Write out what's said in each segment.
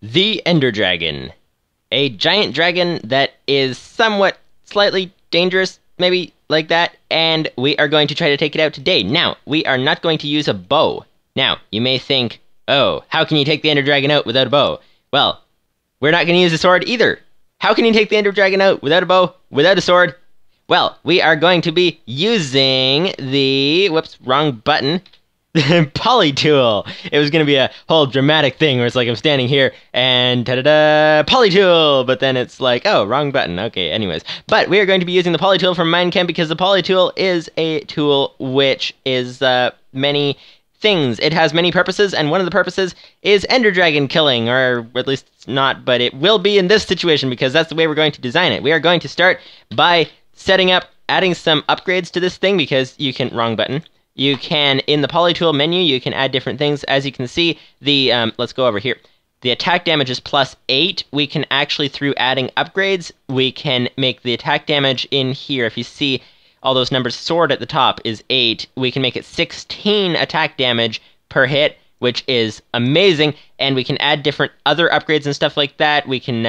The Ender Dragon. A giant dragon that is somewhat slightly dangerous, maybe like that, and we are going to try to take it out today. Now, we are not going to use a bow. Now, you may think, oh, how can you take the Ender Dragon out without a bow? Well, we're not going to use a sword either. How can you take the Ender Dragon out without a bow, without a sword? Well, we are going to be using the, whoops, wrong button, Polytool. It was going to be a whole dramatic thing where it's like I'm standing here and ta-da-da, Polytool, but then it's like, oh, wrong button. Okay, anyways. But we are going to be using the Polytool from Minechem because the Polytool is a tool which is many things. It has many purposes, and one of the purposes is Ender Dragon killing, or at least it's not, but it will be in this situation because that's the way we're going to design it. We are going to start by setting up, adding some upgrades to this thing because you can, wrong button. You can, in the Polytool menu, you can add different things. As you can see, the, let's go over here. The attack damage is +8. We can actually, through adding upgrades, we can make the attack damage in here. If you see all those numbers, sword at the top is 8. We can make it 16 attack damage per hit, which is amazing. And we can add different other upgrades and stuff like that. We can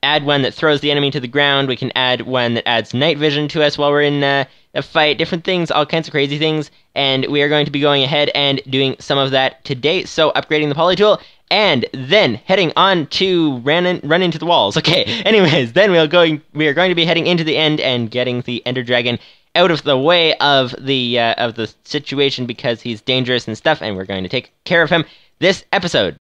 add one that throws the enemy to the ground. We can add one that adds night vision to us while we're in a fight. Different things, all kinds of crazy things. And we are going to be going ahead and doing some of that today. So upgrading the Polytool and then heading on to run into the walls. Okay, anyways, then we are going to be heading into the end and getting the Ender Dragon out of the way of the situation because he's dangerous and stuff, and we're going to take care of him this episode.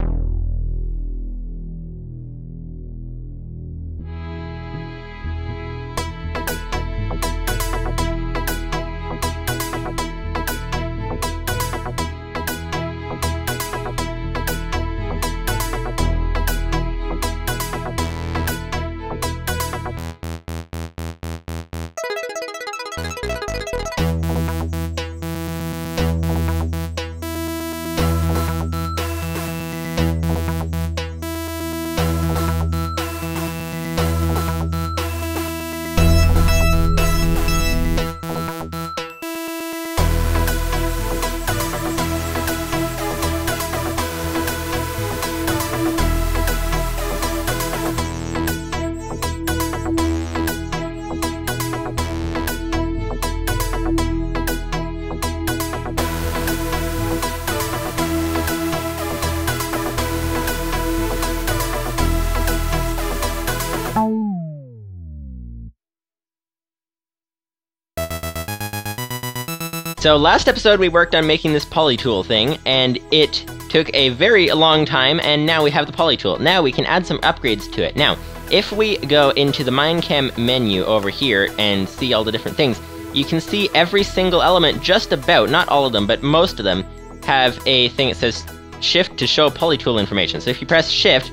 So last episode we worked on making this Polytool thing, and it took a very long time, and now we have the Polytool. Now we can add some upgrades to it. Now, if we go into the Minechem menu over here and see all the different things, you can see every single element, just about, not all of them, but most of them, have a thing that says Shift to show Polytool information. So if you press Shift,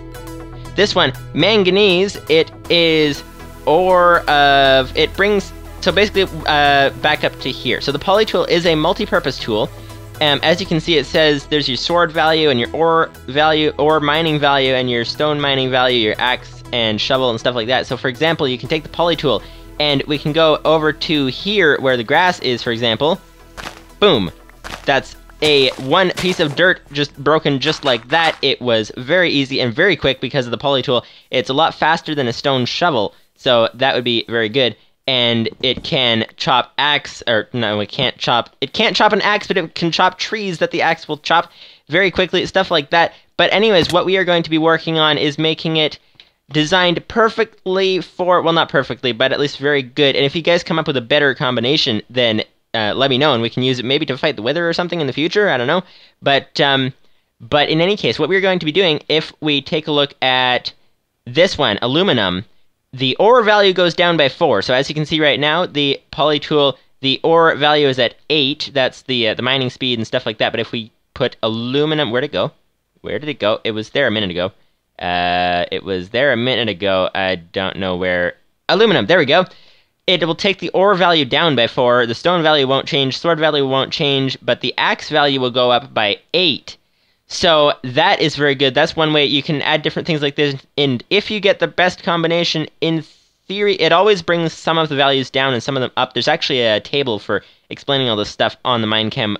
this one, manganese, it is ore of, it brings, so basically, back up to here. So the Polytool is a multi-purpose tool. As you can see, it says there's your sword value and your ore value, ore mining value, and your stone mining value, your axe and shovel and stuff like that. So for example, you can take the Polytool and we can go over to here where the grass is, for example. Boom. That's one piece of dirt just broken just like that. It was very easy and very quick because of the Polytool. It's a lot faster than a stone shovel, so that would be very good. And it can chop axe, or no, it can't chop an axe, but it can chop trees that the axe will chop very quickly, stuff like that. But anyways, what we are going to be working on is making it designed perfectly for, well, not perfectly, but at least very good. And if you guys come up with a better combination, then let me know, and we can use it maybe to fight the Wither or something in the future, I don't know. But in any case, what we're going to be doing, if we take a look at this one, aluminum, the ore value goes down by 4. So as you can see right now, the Polytool, the ore value is at 8. That's the mining speed and stuff like that. But if we put aluminum, where'd it go? Where did it go? It was there a minute ago. It was there a minute ago. I don't know where. Aluminum, there we go. It will take the ore value down by 4. The stone value won't change. Sword value won't change. But the axe value will go up by 8. So that is very good. That's one way you can add different things like this. And if you get the best combination, in theory, it always brings some of the values down and some of them up. There's actually a table for explaining all this stuff on the Minechem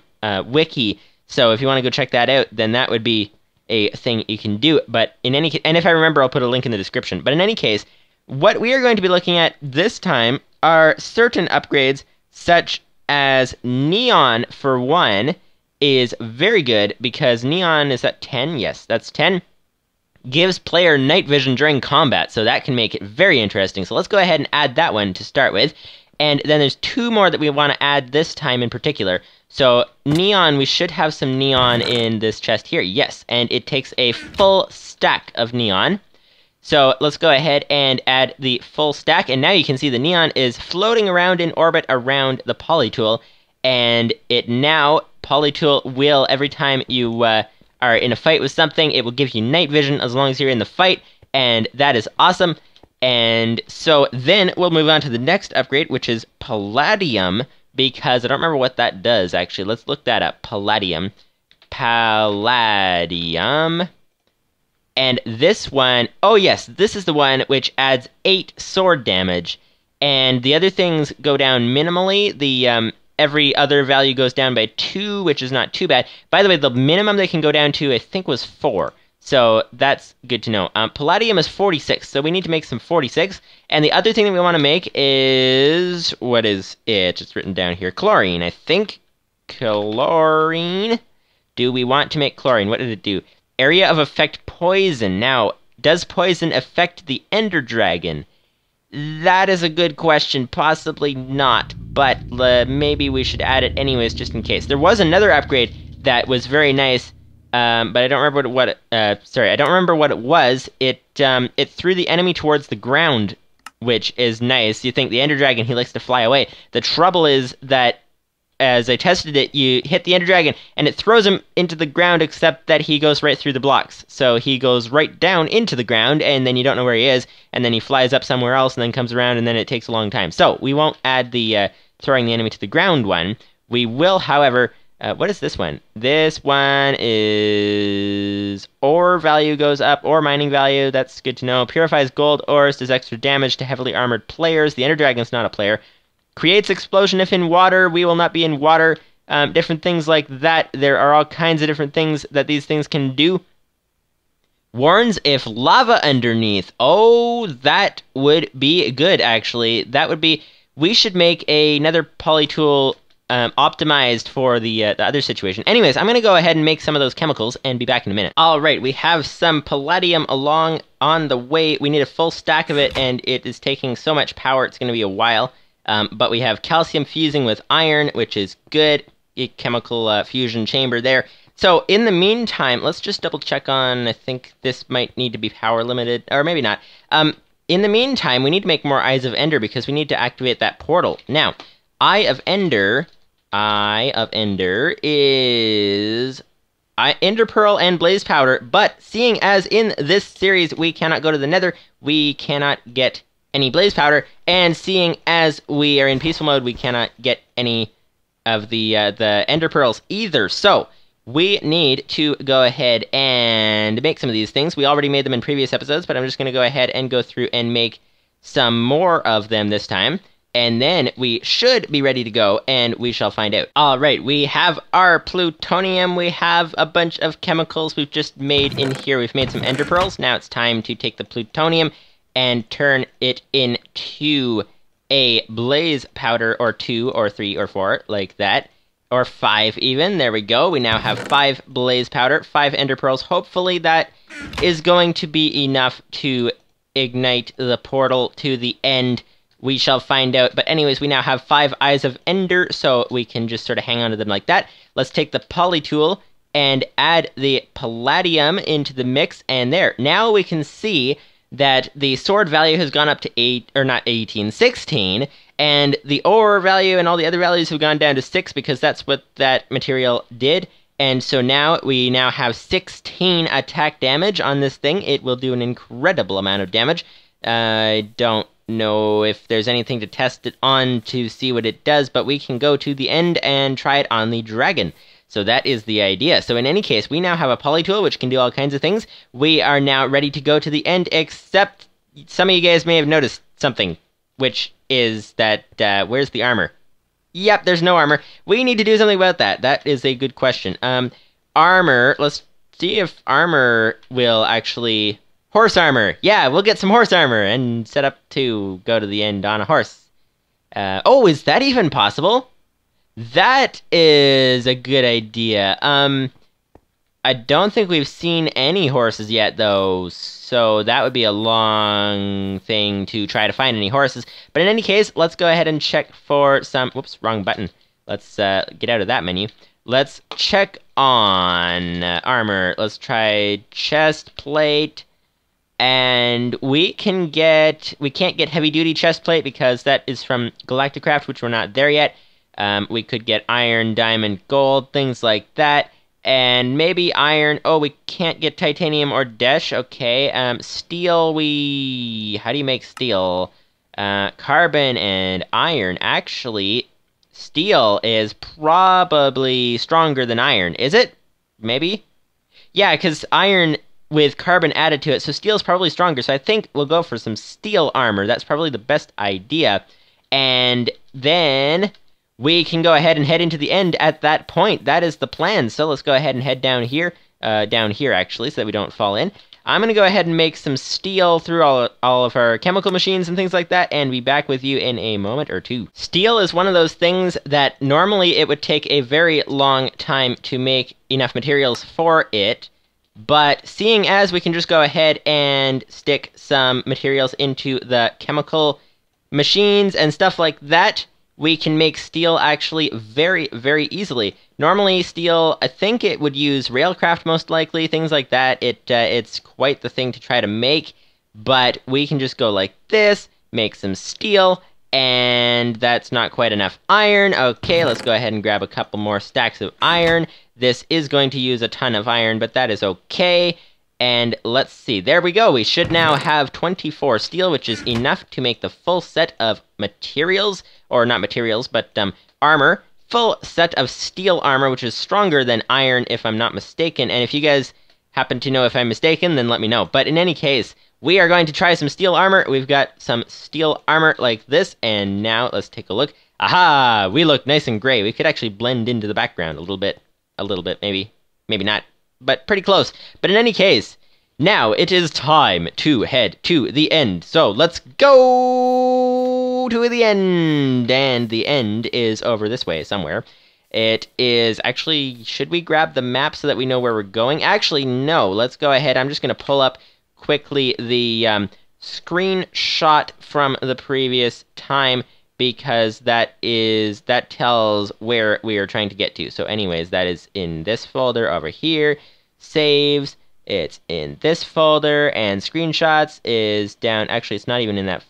wiki. So if you want to go check that out, then that would be a thing you can do. But in any case, and if I remember, I'll put a link in the description. But in any case, what we are going to be looking at this time are certain upgrades, such as neon, for one, is very good because neon is at 10. Yes, that's 10. Gives player night vision during combat, so that can make it very interesting. So let's go ahead and add that one to start with. And then there's 2 more that we want to add this time in particular. So neon, we should have some neon in this chest here. Yes, and it takes a full stack of neon. So let's go ahead and add the full stack, and now you can see the neon is floating around in orbit around the Polytool, and it now, Polytool will, every time you are in a fight with something, it will give you night vision as long as you're in the fight, and that is awesome. And so then we'll move on to the next upgrade, which is Palladium, because I don't remember what that does, actually. Let's look that up. Palladium. And this one, oh yes, this is the one which adds 8 sword damage. And the other things go down minimally. The every other value goes down by 2, which is not too bad. By the way, the minimum they can go down to, I think, was 4. So that's good to know. Palladium is 46, so we need to make some 46. And the other thing that we want to make is, what is it? It's written down here. Chlorine, I think. Chlorine. Do we want to make chlorine? What did it do? Area of effect poison. Now, does poison affect the Ender Dragon? That is a good question. Possibly not, but maybe we should add it anyways, just in case. There was another upgrade that was very nice, but I don't remember I don't remember what it was. It threw the enemy towards the ground, which is nice. You think the Ender Dragon, he likes to fly away. The trouble is that as I tested it, you hit the Ender Dragon, and it throws him into the ground, except that he goes right through the blocks. So he goes right down into the ground, and then you don't know where he is, and then he flies up somewhere else, and then comes around, and then it takes a long time. So we won't add the throwing the enemy to the ground one. We will, however, what is this one? This one is ore value goes up, ore mining value, that's good to know. Purifies gold ores, does extra damage to heavily armored players. The Ender Dragon's not a player. Creates explosion if in water. We will not be in water. Different things like that. There are all kinds of different things that these things can do. Warns if lava underneath. Oh, that would be good, actually. That would be... We should make another Polytool optimized for the other situation. Anyways, I'm going to go ahead and make some of those chemicals and be back in a minute. Alright, we have some palladium along on the way. We need a full stack of it, and it is taking so much power, it's going to be a while. But we have calcium fusing with iron, which is good. A chemical fusion chamber there. So in the meantime, let's just double check on, I think this might need to be power limited, or maybe not. In the meantime, we need to make more Eyes of Ender because we need to activate that portal. Now, Eye of Ender is Ender Pearl and Blaze Powder, but seeing as in this series we cannot go to the Nether, we cannot get any Blaze Powder, and seeing as we are in peaceful mode, we cannot get any of the Ender Pearls either. So we need to go ahead and make some of these things. We already made them in previous episodes, but I'm just going to go ahead and go through and make some more of them this time. And then we should be ready to go, and we shall find out. Alright, we have our plutonium. We have a bunch of chemicals we've just made in here. We've made some Ender Pearls. Now it's time to take the plutonium and turn it into a blaze powder, or 2, or 3, or 4, like that. Or 5 even, there we go. We now have 5 blaze powder, 5 ender pearls. Hopefully that is going to be enough to ignite the portal to the end. We shall find out. But anyways, we now have 5 eyes of ender, so we can just sort of hang on to them like that. Let's take the Polytool and add the palladium into the mix, and there. Now we can see that the sword value has gone up to 16, and the ore value and all the other values have gone down to 6 because that's what that material did. And so now we have 16 attack damage on this thing. It will do an incredible amount of damage. I don't know if there's anything to test it on to see what it does, but we can go to the end and try it on the dragon. So that is the idea. So in any case, we now have a Polytool, which can do all kinds of things. We are now ready to go to the end, except some of you guys may have noticed something, which is that, where's the armor? Yep, there's no armor. We need to do something about that. That is a good question. Armor, let's see if armor will actually... Horse armor! Yeah, we'll get some horse armor and set up to go to the end on a horse. Oh, is that even possible? That is a good idea. I don't think we've seen any horses yet, though, so that would be a long thing to try to find any horses. But in any case, let's go ahead and check for some... Whoops, wrong button. Let's get out of that menu. Let's check on armor. Let's try chest plate. And we can't get heavy duty chest plate because that is from Galacticraft, which we're not there yet. We could get iron, diamond, gold, things like that. And maybe iron. Oh, we can't get titanium or desh. Okay. Steel, how do you make steel? Carbon and iron. Actually, steel is probably stronger than iron. Is it? Maybe? Yeah, because iron with carbon added to it, so steel's probably stronger. So I think we'll go for some steel armor. That's probably the best idea. And then we can go ahead and head into the end at that point. That is the plan. So let's go ahead and head down here actually, so that we don't fall in. I'm going to go ahead and make some steel through all of our chemical machines and things like that, and be back with you in a moment or two. Steel is one of those things that normally it would take a very long time to make enough materials for it, but seeing as we can just go ahead and stick some materials into the chemical machines and stuff like that, we can make steel actually very, very easily. Normally, steel, I think it would use railcraft most likely, things like that. It's quite the thing to try to make, but we can just go like this, make some steel, and that's not quite enough iron. Okay, let's go ahead and grab a couple more stacks of iron. This is going to use a ton of iron, but that is okay. And let's see, there we go. We should now have 24 steel, which is enough to make the full set of materials, or not materials, but armor. Full set of steel armor, which is stronger than iron, if I'm not mistaken. And if you guys happen to know if I'm mistaken, then let me know. But in any case, we are going to try some steel armor. We've got some steel armor like this, and now let's take a look. Aha! We look nice and gray. We could actually blend into the background a little bit, maybe not, but pretty close. But in any case, now it is time to head to the end. So let's go to the end, and the end is over this way somewhere. It is actually, should we grab the map so that we know where we're going? Actually, no. Let's go ahead. I'm just going to pull up quickly the screenshot from the previous time, because that tells where we are trying to get to. So anyways, that is in this folder over here. Saves, it's in this folder, and screenshots is down. Actually, it's not even in that.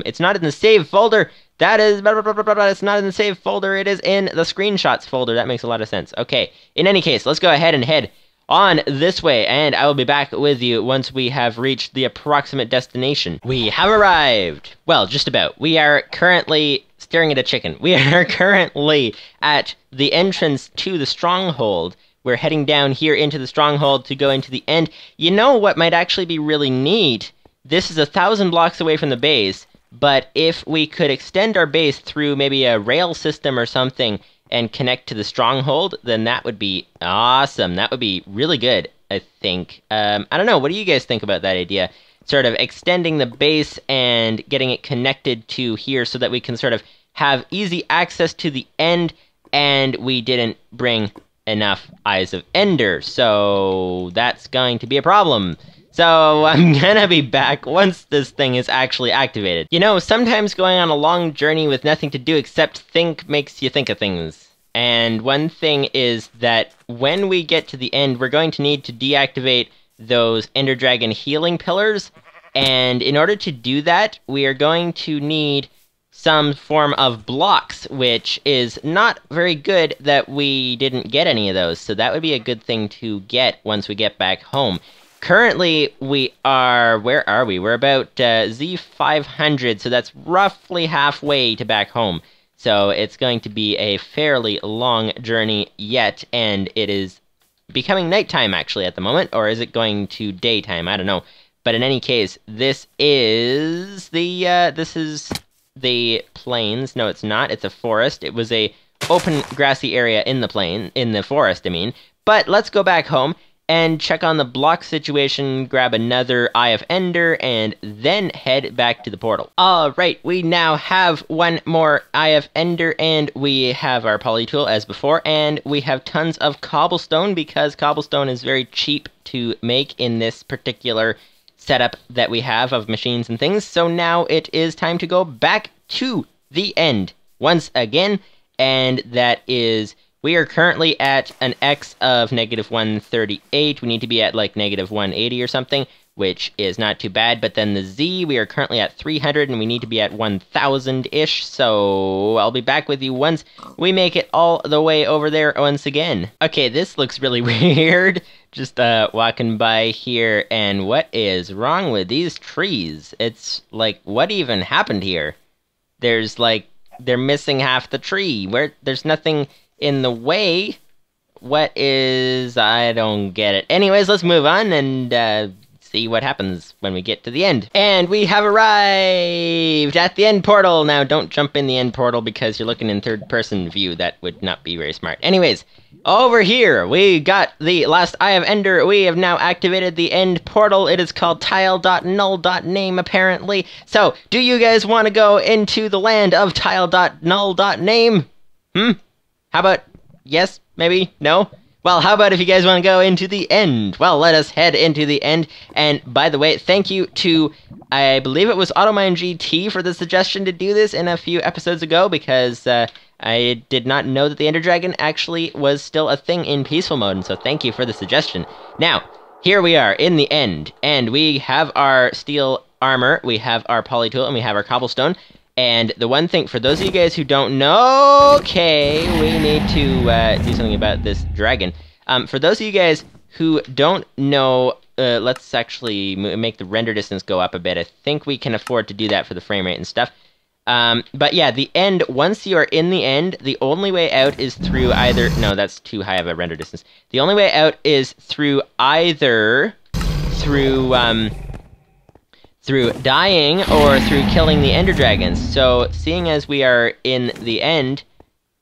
It's not in the save folder. That is, it's not in the save folder. It is in the screenshots folder. That makes a lot of sense. Okay, in any case, let's go ahead and head on this way, and I will be back with you once we have reached the approximate destination. We have arrived. Well, just about. We are currently staring at a chicken. We are currently at the entrance to the stronghold. We're heading down here into the stronghold to go into the end. You know what might actually be really neat? This is 1,000 blocks away from the base, but if we could extend our base through maybe a rail system or something and connect to the stronghold, then that would be awesome. That would be really good, I think. I don't know, what do you guys think about that idea? Sort of extending the base and getting it connected to here so that we can sort of have easy access to the end, and we didn't bring enough Eyes of Ender, so that's going to be a problem. So I'm gonna be back once this thing is actually activated. You know, sometimes going on a long journey with nothing to do except think makes you think of things. And one thing is that when we get to the end, we're going to need to deactivate those Ender Dragon healing pillars. And in order to do that, we are going to need some form of blocks, which is not very good that we didn't get any of those. So that would be a good thing to get once we get back home. Currently, we are, where are we? We're about Z500, so that's roughly halfway to back home. So it's going to be a fairly long journey yet, and it is becoming nighttime actually at the moment, or is it going to daytime? I don't know. But in any case, this is the plains. No, it's not. It's a forest. It was a open grassy area in the forest, I mean. But let's go back home. and check on the block situation, grab another Eye of Ender, and then head back to the portal. Alright, we now have one more Eye of Ender, and we have our Polytool as before, and we have tons of cobblestone, because cobblestone is very cheap to make in this particular setup that we have of machines and things. So now it is time to go back to the end once again, and that is... we are currently at an X of -138. We need to be at like -180 or something, which is not too bad. But then the Z, we are currently at 300, and we need to be at 1,000-ish. So I'll be back with you once we make it all the way over there once again. Okay, this looks really weird. Just walking by here, and what is wrong with these trees? It's like, what even happened here? There's like, they're missing half the tree. There's nothing in the way. What is... I don't get it. Anyways, let's move on and see what happens when we get to the end. And we have arrived at the end portal. Now, don't jump in the end portal because you're looking in third-person view. That would not be very smart. Anyways, over here, we got the last Eye of Ender. We have now activated the end portal. It is called tile.null.name, apparently. So, do you guys want to go into the land of tile.null.name? How about yes, maybe, no? Well, how about if you guys want to go into the end? Well, let us head into the end. And by the way, thank you to, I believe it was AutomineGT for the suggestion to do this in a few episodes ago, because I did not know that the Ender Dragon actually was still a thing in peaceful mode, and so thank you for the suggestion. Now, here we are in the end, and we have our steel armor, we have our Polytool, and we have our cobblestone. And the one thing, for those of you guys who don't know, okay, we need to do something about this dragon. For those of you guys who don't know, let's actually make the render distance go up a bit. I think we can afford to do that for the frame rate and stuff. But yeah, the end, once you are in the end, the only way out is through either... no, that's too high of a render distance. The only way out is through either... through dying or through killing the Ender Dragons. So, seeing as we are in the end,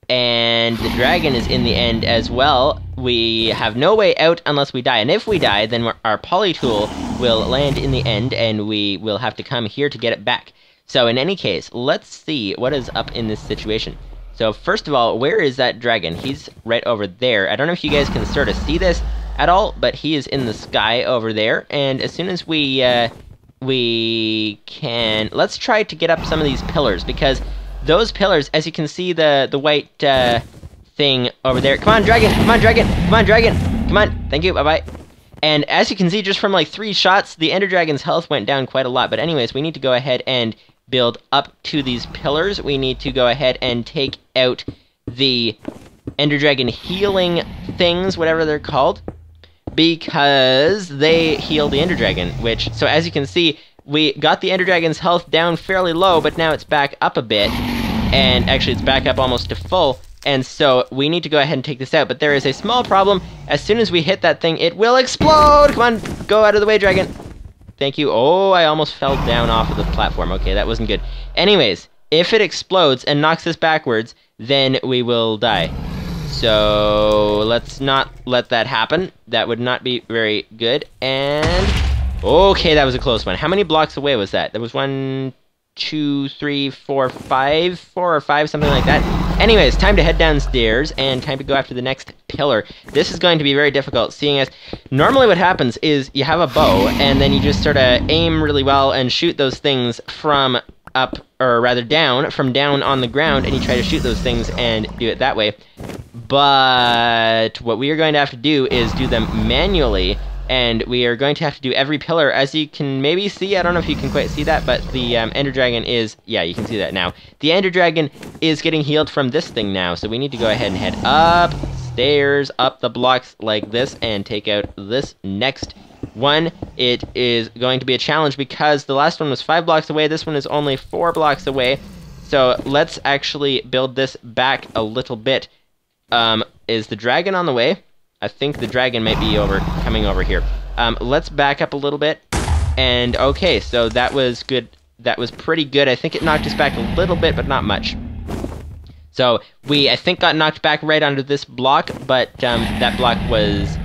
and the dragon is in the end as well, we have no way out unless we die. And if we die, then our Polytool will land in the end, and we will have to come here to get it back. So, in any case, let's see what is up in this situation. So, first of all, where is that dragon? He's right over there. I don't know if you guys can sort of see this at all, but he is in the sky over there. And as soon as we can... let's try to get up some of these pillars, because those pillars, as you can see the white thing over there... come on, dragon! Come on, dragon! Come on, dragon! Come on! Thank you, bye-bye. And as you can see, just from like 3 shots, the Ender Dragon's health went down quite a lot. But anyways, we need to go ahead and build up to these pillars. We need to go ahead and take out the Ender Dragon healing things, whatever they're called, because they heal the Ender Dragon, which, so as you can see, we got the Ender Dragon's health down fairly low, but now it's back up a bit, and actually it's back up almost to full, and so we need to go ahead and take this out. But there is a small problem. As soon as we hit that thing, it will explode! Come on, go out of the way, dragon! Thank you. Oh, I almost fell down off of the platform. Okay, that wasn't good. Anyways, if it explodes and knocks us backwards, then we will die. So, let's not let that happen. That would not be very good. And... okay, that was a close one. How many blocks away was that? There was 1, 2, 3, 4, 5, 4 or 5, something like that. Anyways, time to head downstairs, and time to go after the next pillar. This is going to be very difficult, seeing as normally what happens is you have a bow, and then you just sort of aim really well and shoot those things from up, or rather down, from down on the ground, and you try to shoot those things and do it that way. But what we are going to have to do is do them manually, and we are going to have to do every pillar. As you can maybe see, I don't know if you can quite see that, but the Ender Dragon is, yeah, you can see that now. The Ender Dragon is getting healed from this thing now, so we need to go ahead and head upstairs, up the blocks like this, and take out this next one. It is going to be a challenge because the last one was 5 blocks away, this one is only 4 blocks away. So let's actually build this back a little bit. Is the dragon on the way? I think the dragon might be coming over here. Let's back up a little bit. And okay, so that was good. That was pretty good. I think it knocked us back a little bit, but not much. So we, I think, got knocked back right onto this block, but that block was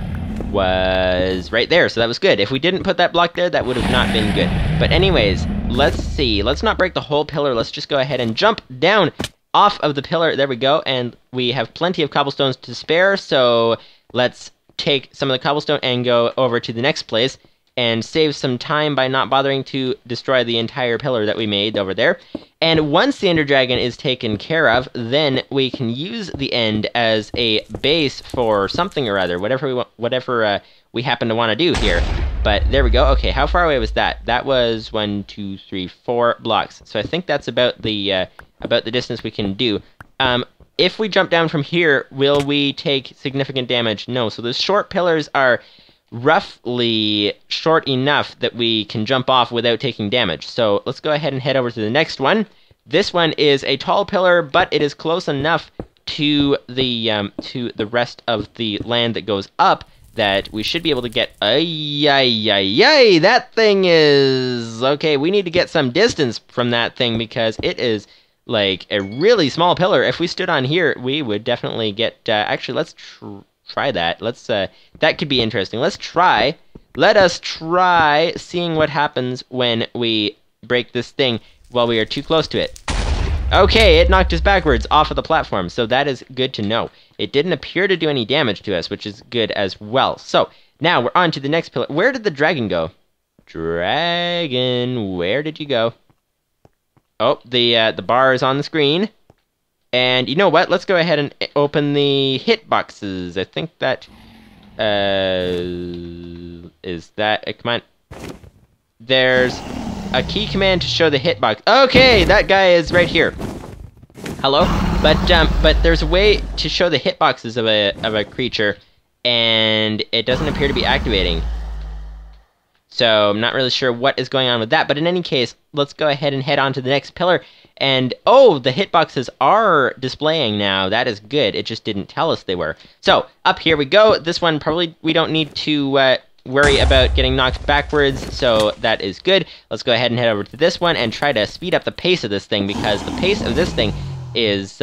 was right there, so that was good. If we didn't put that block there, that would have not been good. But anyways, let's see. Let's not break the whole pillar. Let's just go ahead and jump down off of the pillar. There we go, and we have plenty of cobblestones to spare, so let's take some of the cobblestone and go over to the next place and save some time by not bothering to destroy the entire pillar that we made over there. And once the Ender Dragon is taken care of, then we can use the end as a base for something or other, whatever we happen to want to do here. But there we go. Okay, how far away was that? That was 1, 2, 3, 4 blocks. So I think that's about the distance we can do. If we jump down from here, will we take significant damage? No. So the short pillars are roughly short enough that we can jump off without taking damage. So let's go ahead and head over to the next one. This one is a tall pillar, but it is close enough to the rest of the land that goes up that we should be able to get. Ay, that thing is okay. We need to get some distance from that thing because it is like a really small pillar. If we stood on here, we would definitely get. Actually, let's try that. Let's that could be interesting. Let us try seeing what happens when we break this thing while we are too close to it. Okay, it knocked us backwards off of the platform, so that is good to know. It didn't appear to do any damage to us, which is good as well. So now we're on to the next pillar. Where did the dragon go? Dragon, where did you go? Oh, the bar is on the screen. And you know what? Let's go ahead and open the hitboxes. I think that is that. Come on. There's a key command to show the hitbox. Okay, that guy is right here. Hello? But there's a way to show the hitboxes of a creature, and it doesn't appear to be activating. So I'm not really sure what is going on with that. But in any case, let's go ahead and head on to the next pillar. And, oh, the hitboxes are displaying now. That is good. It just didn't tell us they were. So, up here we go. This one probably we don't need to worry about getting knocked backwards, so that is good. Let's go ahead and head over to this one and try to speed up the pace of this thing, because the pace of this thing is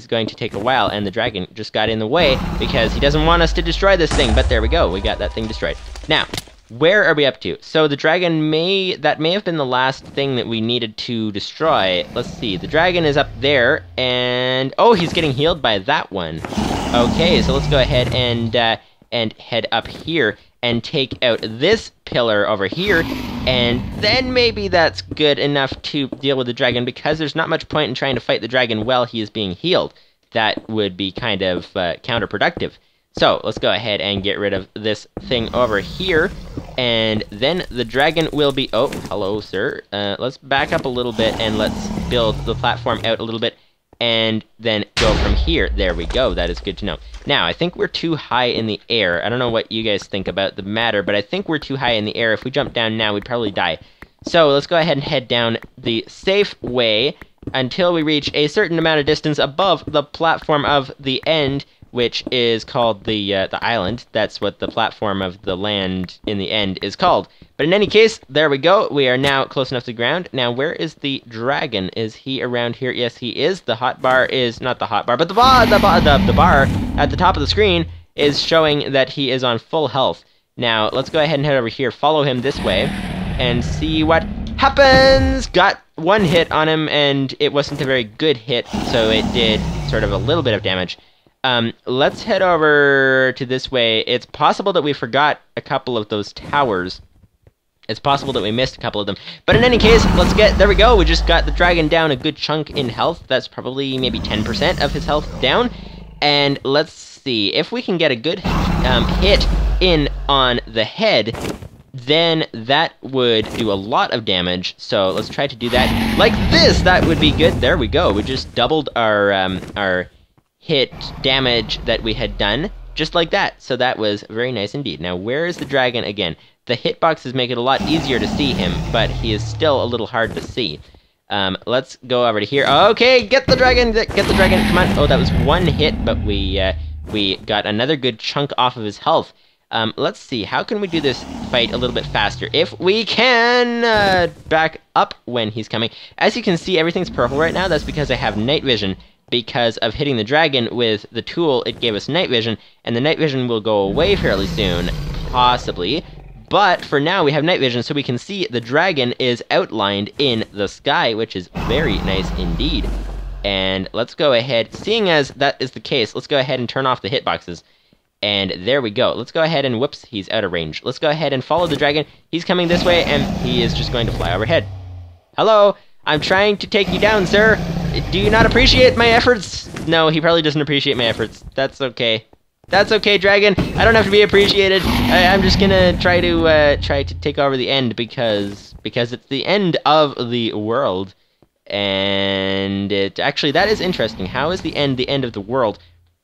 going to take a while, and the dragon just got in the way because he doesn't want us to destroy this thing. But there we go. We got that thing destroyed. Now, where are we up to? So the dragon may have been the last thing that we needed to destroy. Let's see. The dragon is up there, and oh, he's getting healed by that one. Okay, so let's go ahead and head up here and take out this pillar over here, and then maybe that's good enough to deal with the dragon, because there's not much point in trying to fight the dragon while he is being healed. That would be kind of counterproductive. So, let's go ahead and get rid of this thing over here, and then the dragon will be... Oh, hello, sir. Let's back up a little bit, and let's build the platform out a little bit, and then go from here. There we go. That is good to know. Now, I think we're too high in the air. I don't know what you guys think about the matter, but I think we're too high in the air. If we jump down now, we'd probably die. So, let's go ahead and head down the safe way until we reach a certain amount of distance above the platform of the end, which is called the island. That's what the platform of the land in the end is called. But in any case, there we go. We are now close enough to the ground. Now, where is the dragon? Is he around here? Yes, he is. The hotbar is not the hotbar, but the bar at the top of the screen is showing that he is on full health. Now, let's go ahead and head over here. Follow him this way and see what happens. Got one hit on him, and it wasn't a very good hit, so it did sort of a little bit of damage. Let's head over to this way. It's possible that we forgot a couple of those towers. It's possible that we missed a couple of them. But in any case, there we go. We just got the dragon down a good chunk in health. That's probably maybe 10% of his health down. And let's see. If we can get a good hit in on the head, then that would do a lot of damage. So let's try to do that like this. That would be good. There we go. We just doubled our hit damage that we had done, just like that. So that was very nice indeed. Now, where is the dragon again? The hitboxes make it a lot easier to see him, but he is still a little hard to see. Let's go over to here. Okay, get the dragon, come on. Oh, that was one hit, but we got another good chunk off of his health. Let's see, how can we do this fight a little bit faster? If we can back up when he's coming. As you can see, everything's purple right now. That's because I have night vision. because of hitting the dragon with the tool, it gave us night vision, and the night vision will go away fairly soon, possibly. But for now, we have night vision, so we can see the dragon is outlined in the sky, which is very nice indeed. And let's go ahead, seeing as that is the case, let's go ahead and turn off the hitboxes. And there we go. Let's go ahead and, whoops, he's out of range. Let's go ahead and follow the dragon. He's coming this way, and he is just going to fly overhead. Hello, I'm trying to take you down, sir. Do you not appreciate my efforts? No, he probably doesn't appreciate my efforts. That's okay. That's okay, dragon. I don't have to be appreciated. I'm just gonna try to take over the end because it's the end of the world. And actually, that is interesting. How is the end of the world?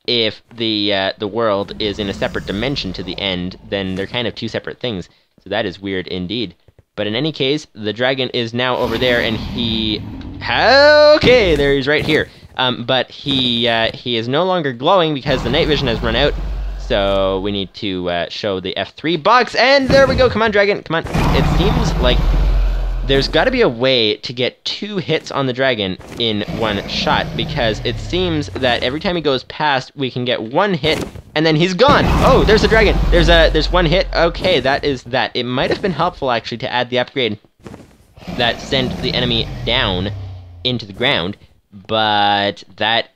If the world is in a separate dimension to the end, then they're kind of two separate things. So that is weird indeed. But in any case, the dragon is now over there, and okay, there he's right here. But he is no longer glowing because the night vision has run out. So we need to show the F3 box, and there we go. Come on, dragon, come on. It seems like there's got to be a way to get 2 hits on the dragon in one shot, because it seems that every time he goes past, we can get 1 hit, and then he's gone. Oh, there's the dragon. There's 1 hit. Okay, that is that. It might have been helpful, actually, to add the upgrade that sent the enemy down into the ground, but that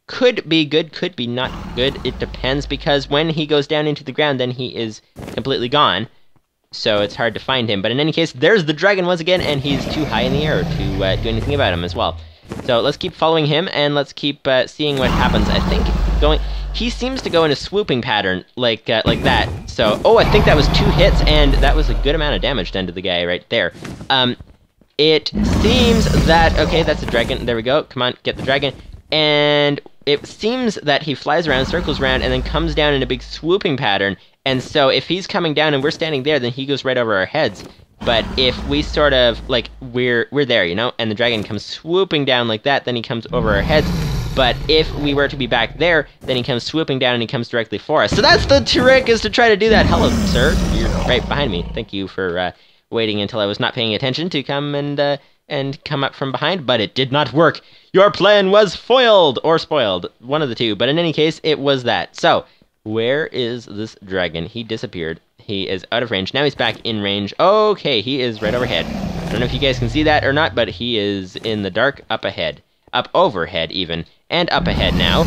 could be good, could be not good. It depends, because when he goes down into the ground, then he is completely gone. So it's hard to find him. But in any case, there's the dragon once again, and he's too high in the air to do anything about him as well. So let's keep following him, and let's keep seeing what happens. I think he seems to go in a swooping pattern, like that. So, oh, I think that was 2 hits, and that was a good amount of damage done to the guy right there. It seems that, okay, that's a dragon. There we go. Come on, get the dragon. And it seems that he flies around, circles around, and then comes down in a big swooping pattern. And so if he's coming down and we're standing there, then he goes right over our heads. But if we sort of, like, we're there, you know, and the dragon comes swooping down like that, then he comes over our heads. But if we were to be back there, then he comes swooping down and he comes directly for us. So that's the trick, is to try to do that. Hello, sir. You're right behind me. Thank you for waiting until I was not paying attention to come and come up from behind, but it did not work. Your plan was foiled, or spoiled, one of the two. But in any case, it was that. So, where is this dragon? He disappeared. He is out of range. Now he's back in range. Okay, he is right overhead. I don't know if you guys can see that or not, but he is in the dark up ahead. Up overhead, even. And up ahead now.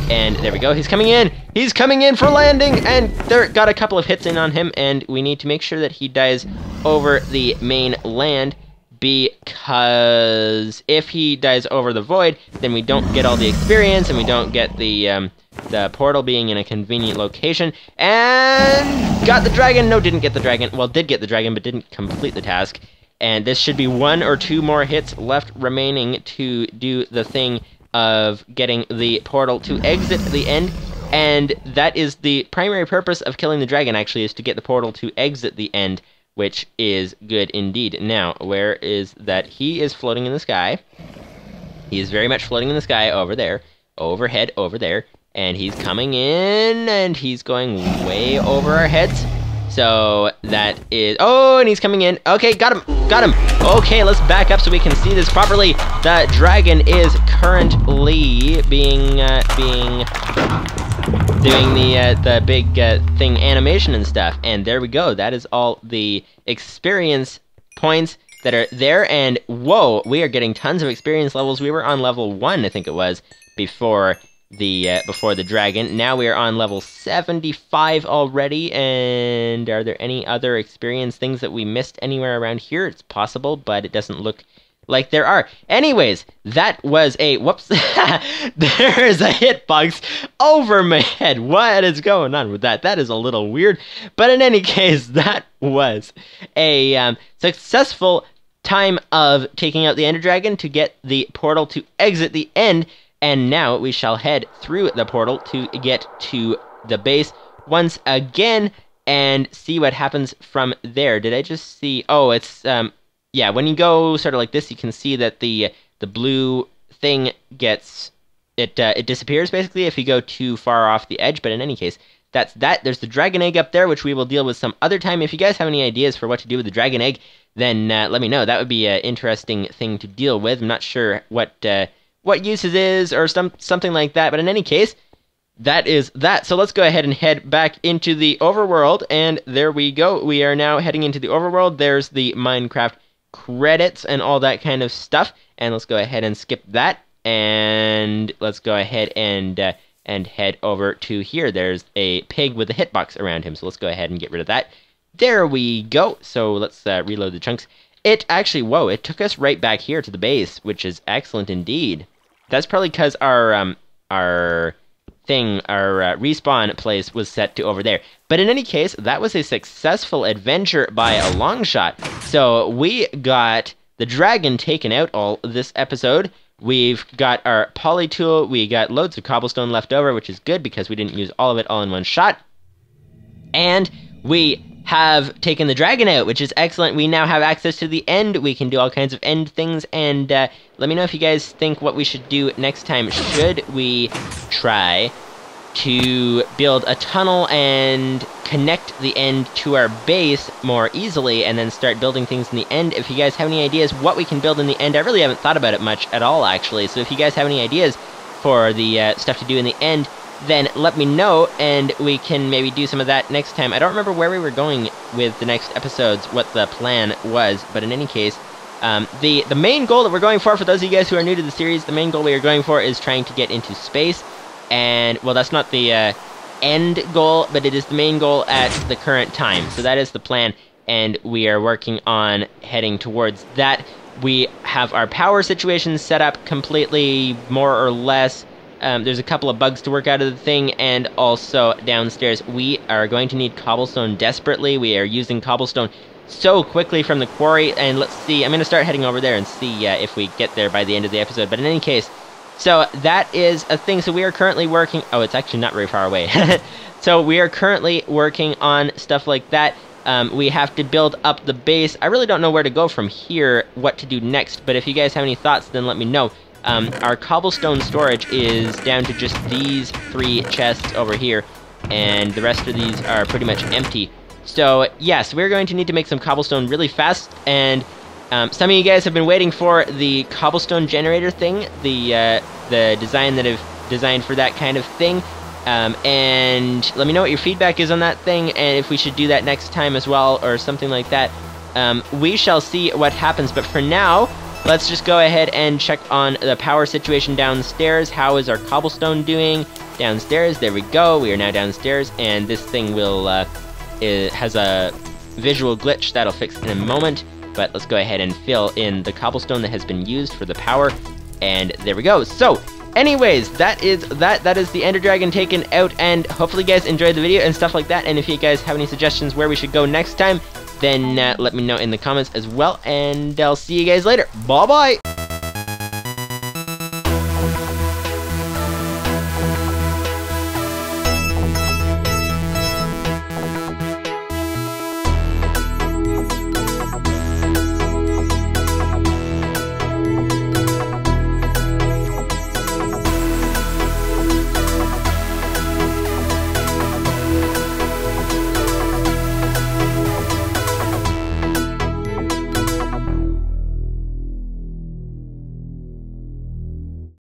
And there we go. He's coming in. He's coming in for landing. And there, got a couple of hits in on him. And we need to make sure that he dies over the main land, because if he dies over the void, then we don't get all the experience, and we don't get the portal being in a convenient location. And got the dragon. No, didn't get the dragon. Well, did get the dragon, but didn't complete the task. And this should be 1 or 2 more hits left remaining to do the thing of getting the portal to exit the end. And that is the primary purpose of killing the dragon, actually, is to get the portal to exit the end, which is good indeed. Now, where is that? He is floating in the sky. He is very much floating in the sky over there. Overhead, over there. And he's coming in, and he's going way over our heads. So, that is... Oh, and he's coming in. Okay, got him. Got him. Okay, let's back up so we can see this properly. The dragon is currently doing the big thing animation and stuff, and there we go. That is all the experience points that are there, and whoa, we are getting tons of experience levels. We were on level 1, I think it was, before the dragon. Now we are on level 75 already, and are there any other experience things that we missed anywhere around here? It's possible, but it doesn't look like there are. Anyways, that was a... Whoops. There is a hitbox over my head. What is going on with that? That is a little weird. But in any case, that was a successful time of taking out the Ender Dragon to get the portal to exit the end. And now we shall head through the portal to get to the base once again and see what happens from there. Did I just see... Oh, it's... Yeah, when you go sort of like this, you can see that the blue thing gets... It disappears, basically, if you go too far off the edge. But in any case, that's that. There's the dragon egg up there, which we will deal with some other time. If you guys have any ideas for what to do with the dragon egg, then let me know. That would be an interesting thing to deal with. I'm not sure what what uses is or something like that. But in any case, that is that. So let's go ahead and head back into the overworld, and there we go. We are now heading into the overworld. There's the Minecraft credits and all that kind of stuff, and let's go ahead and skip that, and let's go ahead and head over to here. There's a pig with a hitbox around him, so let's go ahead and get rid of that. There we go. So let's reload the chunks. It actually, whoa, it took us right back here to the base, which is excellent indeed. That's probably because our respawn place was set to over there. But in any case, that was a successful adventure by a long shot. So we got the dragon taken out all this episode. We've got our Polytool. We got loads of cobblestone left over, which is good because we didn't use all of it all in one shot. And we have taken the dragon out, which is excellent. We now have access to the end. We can do all kinds of end things, and let me know if you guys think what we should do next time. Should we try to build a tunnel and connect the end to our base more easily, and then start building things in the end? If you guys have any ideas what we can build in the end, I really haven't thought about it much at all, actually. So if you guys have any ideas for the stuff to do in the end, then let me know, and we can maybe do some of that next time. I don't remember where we were going with the next episodes, what the plan was, but in any case, the main goal that we're going for those of you guys who are new to the series, the main goal we are going for is trying to get into space, and, well, that's not the end goal, but it is the main goal at the current time. So that is the plan, and we are working on heading towards that. We have our power situation set up completely, more or less. There's a couple of bugs to work out of the thing, and also downstairs we are going to need cobblestone desperately. We are using cobblestone so quickly from the quarry, and let's see, I'm going to start heading over there and see if we get there by the end of the episode. But in any case, so that is a thing. So we are currently working, oh, it's actually not very far away. So we are currently working on stuff like that. We have to build up the base. I really don't know where to go from here, what to do next, but if you guys have any thoughts, then let me know. Our cobblestone storage is down to just these 3 chests over here, and the rest of these are pretty much empty. So, yes, we're going to need to make some cobblestone really fast, and some of you guys have been waiting for the cobblestone generator thing, the design that I've designed for that kind of thing, and let me know what your feedback is on that thing, and if we should do that next time as well, or something like that. We shall see what happens, but for now, let's just go ahead and check on the power situation downstairs. How is our cobblestone doing downstairs? There we go. We are now downstairs, and this thing will it has a visual glitch that'll fix in a moment. But let's go ahead and fill in the cobblestone that has been used for the power, and there we go. So, anyways, that is the Ender Dragon taken out, and hopefully you guys enjoyed the video and stuff like that. And if you guys have any suggestions where we should go next time, then let me know in the comments as well, and I'll see you guys later. Bye-bye!